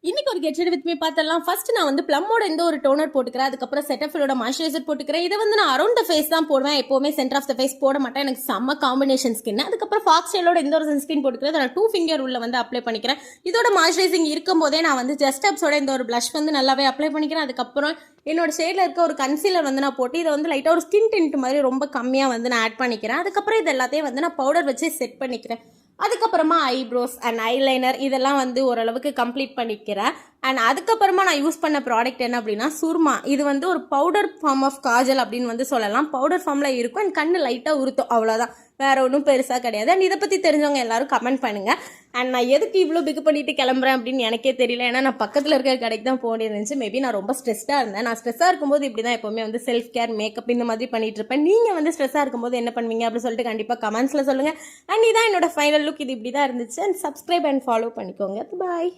இன்னைக்கு ஒரு get ready with me பார்த்தலாம். ஃபர்ஸ்ட் நான் வந்து ப்ளம்மோட இந்த ஒரு டோனர் போட்டுக்கிறேன். அதுக்கப்புறம் செட்டஃபிலோட மாய்ஸ்சரைசர் போட்டுக்கிறேன். இதை வந்து நான் அரௌண்ட் த ஃபேஸ் தான் போடுவேன். எப்போவுமே சென்டர் ஆஃப் த ஃபேஸ் போட மாட்டேன். எனக்கு செம்ம காம்பினேஷன் ஸ்கின். அதுக்கப்புறம் ஃபாக்ஸ் ஸ்டைலோட இந்த ஒரு சன்ஸ்கிரீன் போட்டுக்கிறேன். நான் 2 ஃபிங்கர் உள்ள வந்து அப்ளை பண்ணிக்கிறேன். இதோட மாய்ஸ்சரைசிங் இருக்கும் போதே நான் வந்து ஜஸ்ட் அப்ஸோட இந்த ஒரு ப்ளஷ் வந்து நல்லாவே அப்ளை பண்ணிக்கிறேன். அதுக்கப்புறம் என்னோட ஷேடில் இருக்க ஒரு கன்சீலர் வந்து நான் போட்டு இதை வந்து லைட்டாக ஒரு ஸ்கின் டிண்ட் மாதிரி ரொம்ப கம்மியாக வந்து நான் ஆட் பண்ணிக்கிறேன். அதுக்கப்புறம் இது எல்லாத்தையும் வந்து நான் பவுடர் வச்சு செட் பண்ணிக்கிறேன். அதுக்கப்புறமா ஐப்ரோஸ் அண்ட் ஐலைனர் இதெல்லாம் வந்து ஓரளவுக்கு கம்ப்ளீட் பண்ணிக்கிறேன். அண்ட் அதுக்கப்புறமா நான் யூஸ் பண்ண ப்ராடக்ட் என்ன அப்படின்னா சுர்மா. இது வந்து ஒரு பவுடர் ஃபார்ம் ஆஃப் காஜல் அப்படின்னு வந்து சொல்லலாம். பவுடர் ஃபார்மில் இருக்கும் அண்ட் கண்ணு லைட்டாக உறுத்தும், அவ்வளோதான், வேற ஒன்றும் பெருசாக கிடையாது. அண்ட் இதை பற்றி தெரிஞ்சவங்க எல்லாரும் கமெண்ட் பண்ணுங்க. அண்ட் நான் எதுக்கு இவ்வளோ பிக் பண்ணிட்டு கிளம்புறேன் அப்படின்னு எனக்கே தெரியல. ஏன்னா நான் பக்கத்தில் இருக்கிற கடைக்கு தான் போக இருந்துச்சு. மேபி நான் ரொம்ப ஸ்ட்ரெஸ்ஸாக இருந்தேன். நான் ஸ்ட்ரெஸ்ஸாக இருக்கும்போது இப்படி தான் எப்போவுமே வந்து செல்ஃப் கேர் மேக்கப் இந்த மாதிரி பண்ணிட்டு இருப்பேன். நீங்கள் வந்து ஸ்ட்ரெஸ்ஸாக இருக்கும்போது என்ன பண்ணுவீங்க அப்படின்னு சொல்லிட்டு கண்டிப்பாக கமெண்ட்ஸில் சொல்லுங்கள். அண்ட் இதான் என்னோட ஃபைனல் லுக். இது இப்படி தான் இருந்துச்சு. அண்ட் சப்ஸ்கிரைப் அண்ட் ஃபாலோ பண்ணிக்கோங்க. பாய்.